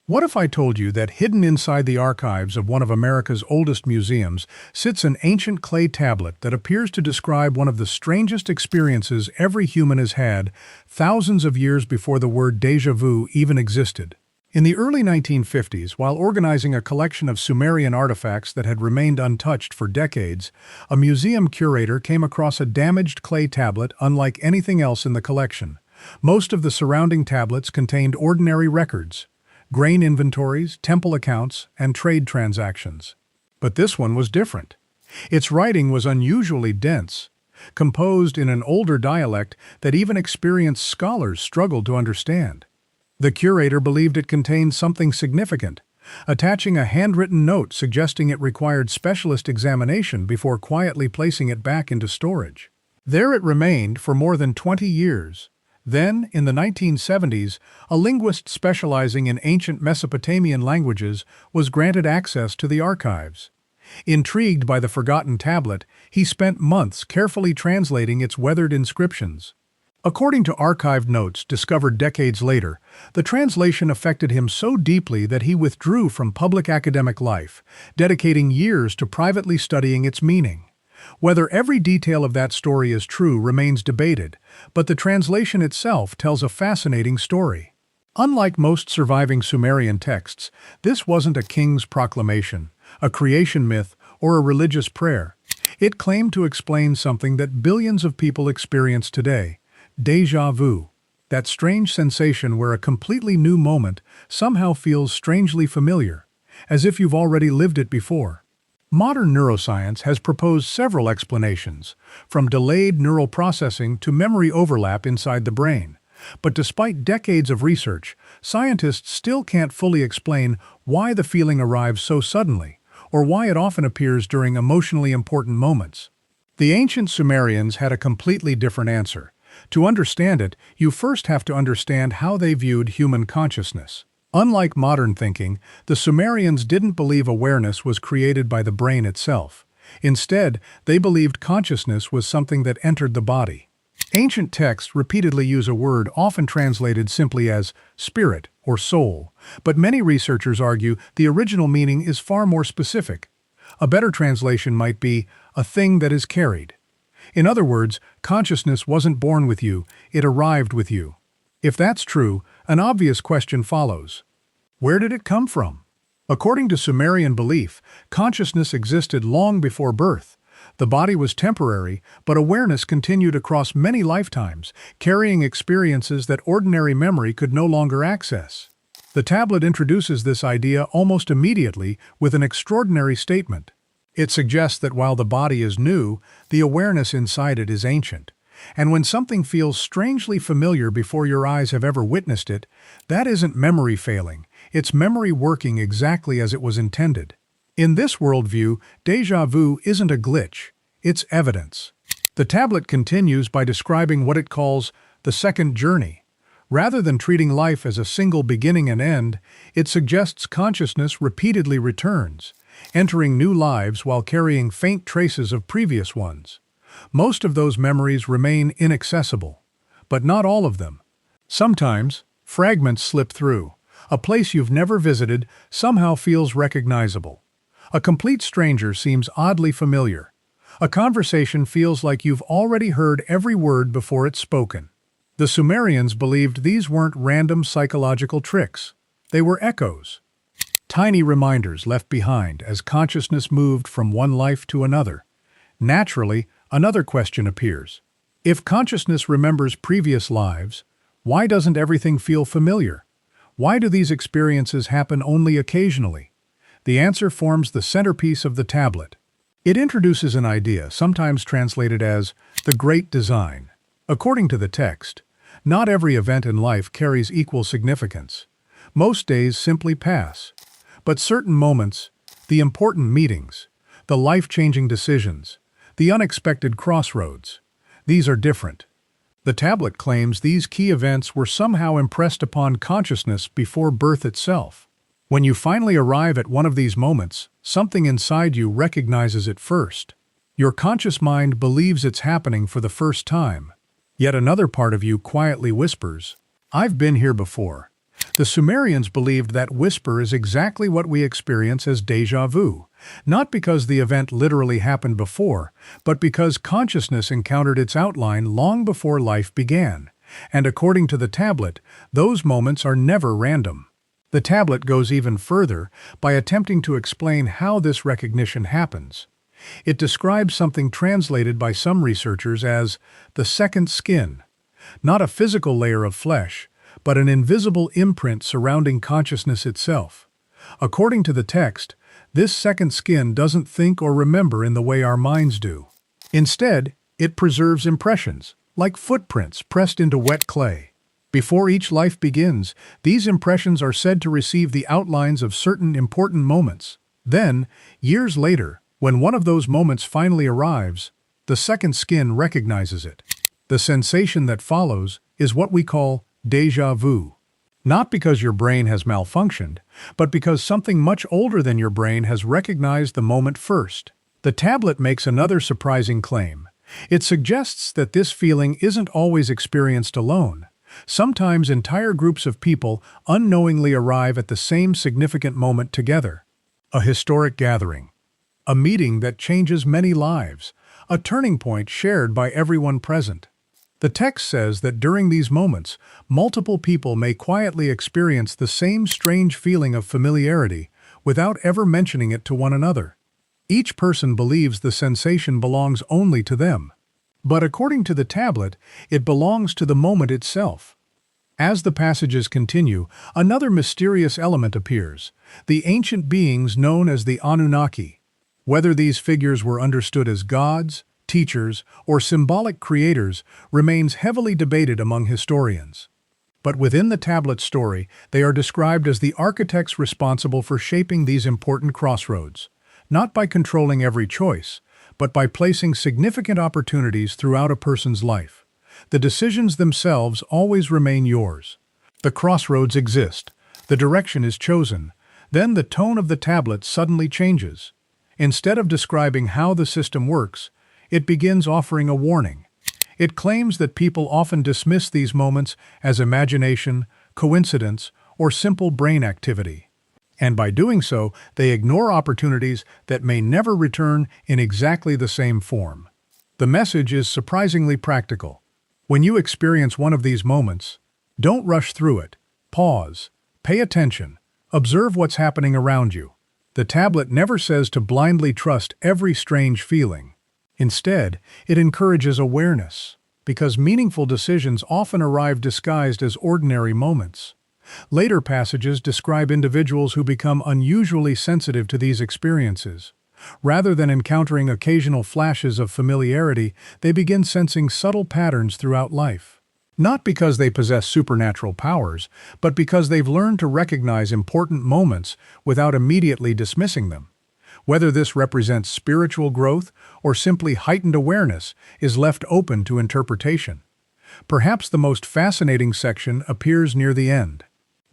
What if I told you that hidden inside the archives of one of America's oldest museums sits an ancient clay tablet that appears to describe one of the strangest experiences every human has had, thousands of years before the word déjà vu even existed? In the early 1950s, while organizing a collection of Sumerian artifacts that had remained untouched for decades, a museum curator came across a damaged clay tablet unlike anything else in the collection. Most of the surrounding tablets contained ordinary records: grain inventories, temple accounts, and trade transactions. But this one was different. Its writing was unusually dense, composed in an older dialect that even experienced scholars struggled to understand. The curator believed it contained something significant, attaching a handwritten note suggesting it required specialist examination before quietly placing it back into storage. There it remained for more than 20 years. Then, in the 1970s, a linguist specializing in ancient Mesopotamian languages was granted access to the archives. Intrigued by the forgotten tablet, he spent months carefully translating its weathered inscriptions. According to archived notes discovered decades later, the translation affected him so deeply that he withdrew from public academic life, dedicating years to privately studying its meaning. Whether every detail of that story is true remains debated, but the translation itself tells a fascinating story. Unlike most surviving Sumerian texts, this wasn't a king's proclamation, a creation myth, or a religious prayer. It claimed to explain something that billions of people experience today: déjà vu, that strange sensation where a completely new moment somehow feels strangely familiar, as if you've already lived it before. Modern neuroscience has proposed several explanations, from delayed neural processing to memory overlap inside the brain. But despite decades of research, scientists still can't fully explain why the feeling arrives so suddenly, or why it often appears during emotionally important moments. The ancient Sumerians had a completely different answer. To understand it, you first have to understand how they viewed human consciousness. Unlike modern thinking, the Sumerians didn't believe awareness was created by the brain itself. Instead, they believed consciousness was something that entered the body. Ancient texts repeatedly use a word often translated simply as spirit or soul, but many researchers argue the original meaning is far more specific. A better translation might be a thing that is carried. In other words, consciousness wasn't born with you, it arrived with you. If that's true, an obvious question follows. Where did it come from? According to Sumerian belief, consciousness existed long before birth. The body was temporary, but awareness continued across many lifetimes, carrying experiences that ordinary memory could no longer access. The tablet introduces this idea almost immediately with an extraordinary statement. It suggests that while the body is new, the awareness inside it is ancient. And when something feels strangely familiar before your eyes have ever witnessed it, that isn't memory failing, it's memory working exactly as it was intended. In this worldview, déjà vu isn't a glitch, it's evidence. The tablet continues by describing what it calls the second journey. Rather than treating life as a single beginning and end, it suggests consciousness repeatedly returns, entering new lives while carrying faint traces of previous ones. Most of those memories remain inaccessible, but not all of them. Sometimes, fragments slip through. A place you've never visited somehow feels recognizable. A complete stranger seems oddly familiar. A conversation feels like you've already heard every word before it's spoken. The Sumerians believed these weren't random psychological tricks. They were echoes. Tiny reminders left behind as consciousness moved from one life to another. Naturally, another question appears. If consciousness remembers previous lives, why doesn't everything feel familiar? Why do these experiences happen only occasionally? The answer forms the centerpiece of the tablet. It introduces an idea, sometimes translated as the Great Design. According to the text, not every event in life carries equal significance. Most days simply pass. But certain moments, the important meetings, the life-changing decisions, the unexpected crossroads, these are different. The tablet claims these key events were somehow impressed upon consciousness before birth itself. When you finally arrive at one of these moments, something inside you recognizes it first. Your conscious mind believes it's happening for the first time. Yet another part of you quietly whispers, "I've been here before." The Sumerians believed that whisper is exactly what we experience as déjà vu, not because the event literally happened before, but because consciousness encountered its outline long before life began. And according to the tablet, those moments are never random. The tablet goes even further by attempting to explain how this recognition happens. It describes something translated by some researchers as the second skin, not a physical layer of flesh, but an invisible imprint surrounding consciousness itself. According to the text, this second skin doesn't think or remember in the way our minds do. Instead, it preserves impressions, like footprints pressed into wet clay. Before each life begins, these impressions are said to receive the outlines of certain important moments. Then, years later, when one of those moments finally arrives, the second skin recognizes it. The sensation that follows is what we call déjà vu. Not because your brain has malfunctioned, but because something much older than your brain has recognized the moment first. The tablet makes another surprising claim. It suggests that this feeling isn't always experienced alone. Sometimes entire groups of people unknowingly arrive at the same significant moment together. A historic gathering. A meeting that changes many lives. A turning point shared by everyone present. The text says that during these moments, multiple people may quietly experience the same strange feeling of familiarity without ever mentioning it to one another. Each person believes the sensation belongs only to them. But according to the tablet, it belongs to the moment itself. As the passages continue, another mysterious element appears: the ancient beings known as the Anunnaki. Whether these figures were understood as gods, teachers, or symbolic creators remains heavily debated among historians. But within the tablet story, they are described as the architects responsible for shaping these important crossroads, not by controlling every choice, but by placing significant opportunities throughout a person's life. The decisions themselves always remain yours. The crossroads exist, the direction is chosen, then the tone of the tablet suddenly changes. Instead of describing how the system works, it begins offering a warning. It claims that people often dismiss these moments as imagination, coincidence, or simple brain activity. And by doing so, they ignore opportunities that may never return in exactly the same form. The message is surprisingly practical. When you experience one of these moments, don't rush through it. Pause, pay attention, observe what's happening around you. The tablet never says to blindly trust every strange feeling. Instead, it encourages awareness, because meaningful decisions often arrive disguised as ordinary moments. Later passages describe individuals who become unusually sensitive to these experiences. Rather than encountering occasional flashes of familiarity, they begin sensing subtle patterns throughout life. Not because they possess supernatural powers, but because they've learned to recognize important moments without immediately dismissing them. Whether this represents spiritual growth or simply heightened awareness is left open to interpretation. Perhaps the most fascinating section appears near the end.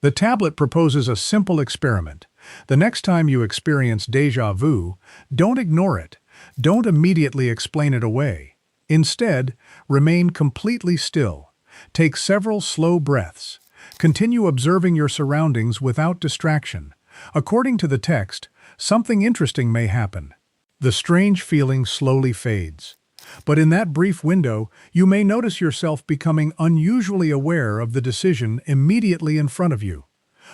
The tablet proposes a simple experiment. The next time you experience déjà vu, don't ignore it. Don't immediately explain it away. Instead, remain completely still. Take several slow breaths. Continue observing your surroundings without distraction. According to the text, something interesting may happen. The strange feeling slowly fades. But in that brief window, you may notice yourself becoming unusually aware of the decision immediately in front of you.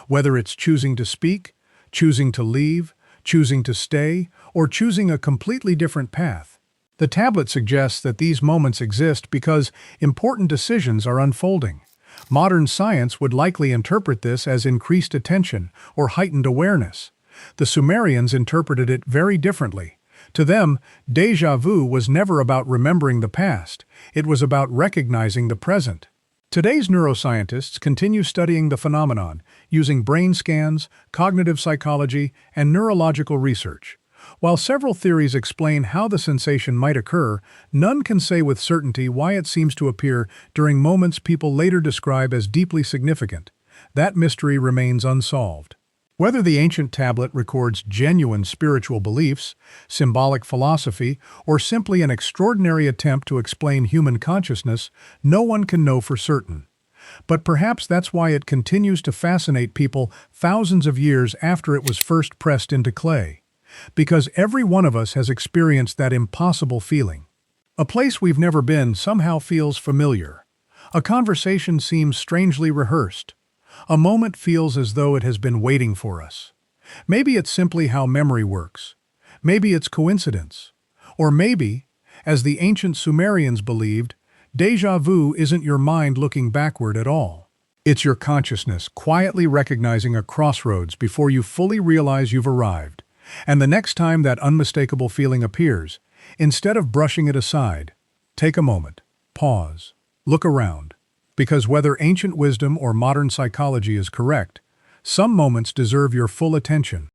Whether it's choosing to speak, choosing to leave, choosing to stay, or choosing a completely different path. The tablet suggests that these moments exist because important decisions are unfolding. Modern science would likely interpret this as increased attention or heightened awareness. The Sumerians interpreted it very differently. To them, déjà vu was never about remembering the past. It was about recognizing the present. Today's neuroscientists continue studying the phenomenon using brain scans, cognitive psychology, and neurological research. While several theories explain how the sensation might occur, none can say with certainty why it seems to appear during moments people later describe as deeply significant. That mystery remains unsolved. Whether the ancient tablet records genuine spiritual beliefs, symbolic philosophy, or simply an extraordinary attempt to explain human consciousness, no one can know for certain. But perhaps that's why it continues to fascinate people thousands of years after it was first pressed into clay. Because every one of us has experienced that impossible feeling. A place we've never been somehow feels familiar. A conversation seems strangely rehearsed. A moment feels as though it has been waiting for us. Maybe it's simply how memory works. Maybe it's coincidence. Or maybe, as the ancient Sumerians believed, déjà vu isn't your mind looking backward at all. It's your consciousness quietly recognizing a crossroads before you fully realize you've arrived. And the next time that unmistakable feeling appears, instead of brushing it aside, take a moment, pause, look around. Because whether ancient wisdom or modern psychology is correct, some moments deserve your full attention.